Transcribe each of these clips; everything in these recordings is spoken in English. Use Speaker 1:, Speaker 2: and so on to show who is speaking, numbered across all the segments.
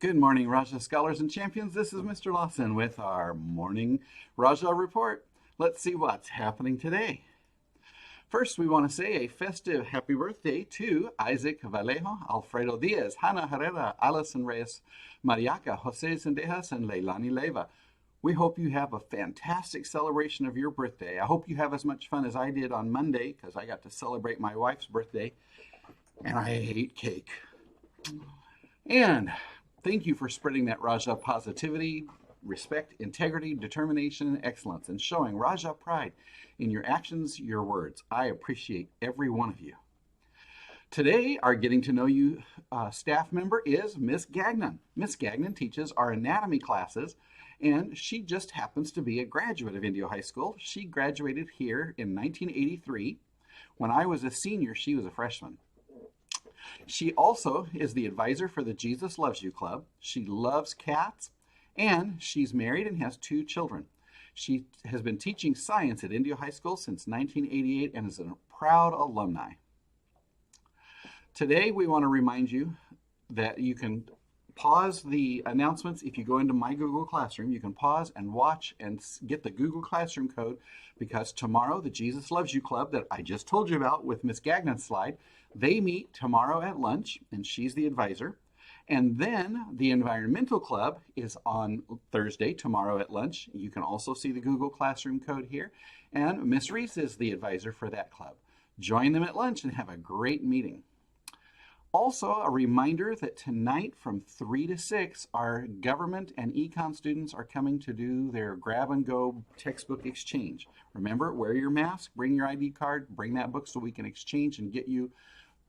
Speaker 1: Good morning, Rajah scholars and champions. This is Mr. Lawson with our morning Rajah report. Let's see what's happening today. First, we want to say a festive happy birthday to Isaac Vallejo, Alfredo Diaz, Hannah Herrera, Alison Reyes, Mariaca, Jose Sendejas, and Leilani Leyva. We hope you have a fantastic celebration of your birthday. I hope you have as much fun as I did on Monday because I got to celebrate my wife's birthday and I ate cake. And thank you for spreading that Rajah positivity, respect, integrity, determination, and excellence, and showing Rajah pride in your actions, your words. I appreciate every one of you. Today, our Getting to Know You staff member is Miss Gagnon. Miss Gagnon teaches our anatomy classes, and she just happens to be a graduate of Indio High School. She graduated here in 1983. When I was a senior, she was a freshman. She also is the advisor for the Jesus Loves You Club. She loves cats, and she's married and has 2 children. She has been teaching science at Indio High School since 1988 and is a proud alumni. Today, we want to remind you that you can pause the announcements. If you go into My Google Classroom, you can pause and watch and get the Google Classroom code, because tomorrow, the Jesus Loves You Club that I just told you about with Miss Gagnon's slide, they meet tomorrow at lunch, and she's the advisor. And then the Environmental Club is on Thursday, tomorrow at lunch. You can also see the Google Classroom code here. And Miss Reese is the advisor for that club. Join them at lunch and have a great meeting. Also, a reminder that tonight from 3 to 6, our government and econ students are coming to do their grab and go textbook exchange. Remember, wear your mask, bring your ID card, bring that book so we can exchange and get you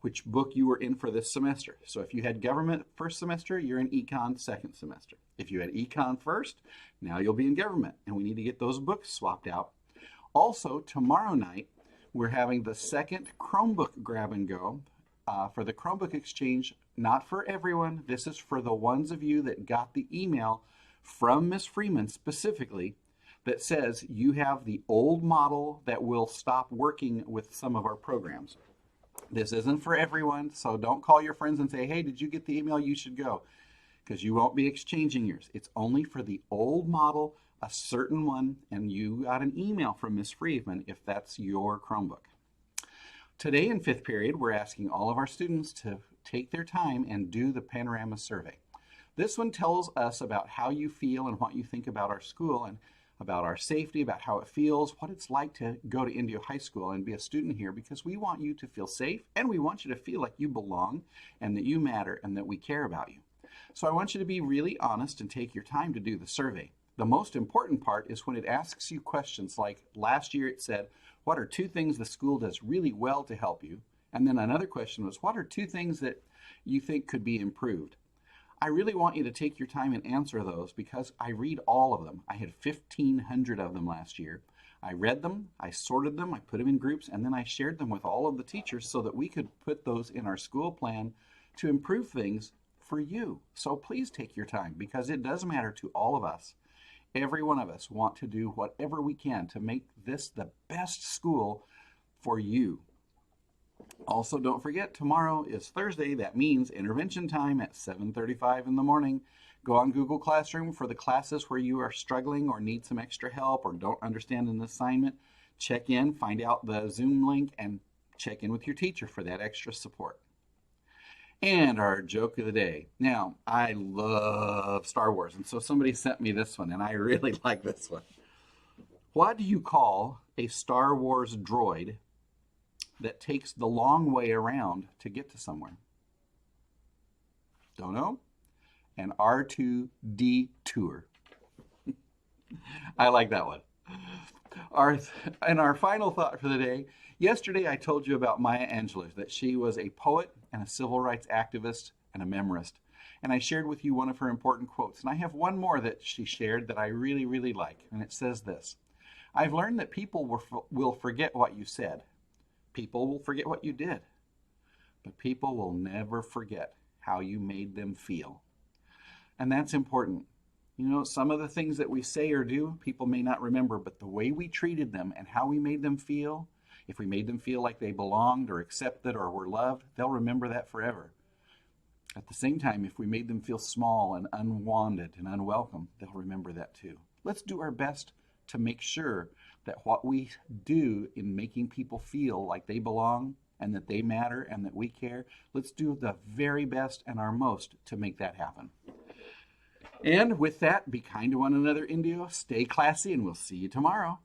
Speaker 1: which book you were in for this semester. So if you had government first semester, you're in econ second semester. If you had econ first, now you'll be in government, and we need to get those books swapped out. Also, tomorrow night, we're having the second Chromebook grab and go. For the Chromebook exchange, not for everyone. This is for the ones of you that got the email from Miss Freeman specifically that says you have the old model that will stop working with some of our programs. This isn't for everyone, so don't call your friends and say, hey, did you get the email? You should go, because you won't be exchanging yours. It's only for the old model, a certain one, and you got an email from Miss Freeman if that's your Chromebook. Today in 5th period, we're asking all of our students to take their time and do the Panorama Survey. This one tells us about how you feel and what you think about our school and about our safety, about how it feels, what it's like to go to Indio High School and be a student here, because we want you to feel safe and we want you to feel like you belong and that you matter and that we care about you. So I want you to be really honest and take your time to do the survey. The most important part is when it asks you questions like last year it said, what are 2 things the school does really well to help you? And then another question was, what are 2 things that you think could be improved? I really want you to take your time and answer those, because I read all of them. I had 1,500 of them last year. I read them, I sorted them, I put them in groups, and then I shared them with all of the teachers so that we could put those in our school plan to improve things for you. So please take your time, because it does matter to all of us. Every one of us want to do whatever we can to make this the best school for you. Also, don't forget, tomorrow is Thursday. That means intervention time at 7:35 in the morning. Go on Google Classroom for the classes where you are struggling or need some extra help or don't understand an assignment. Check in, find out the Zoom link, and check in with your teacher for that extra support. And our joke of the day. Now, I love Star Wars, and so somebody sent me this one, and I really like this one. What do you call a Star Wars droid that takes the long way around to get to somewhere? Don't know? An R2D tour. I like that one. Our final thought for the day. Yesterday I told you about Maya Angelou, that she was a poet and a civil rights activist and a memorist. And I shared with you one of her important quotes. And I have one more that she shared that I really, really like. And it says this: I've learned that people will forget what you said. People will forget what you did. But people will never forget how you made them feel. And that's important. You know, some of the things that we say or do, people may not remember, but the way we treated them and how we made them feel, if we made them feel like they belonged or accepted or were loved, they'll remember that forever. At the same time, if we made them feel small and unwanted and unwelcome, they'll remember that too. Let's do our best to make sure that what we do in making people feel like they belong and that they matter and that we care, let's do the very best and our most to make that happen. And with that, be kind to one another, Indio. Stay classy, and we'll see you tomorrow.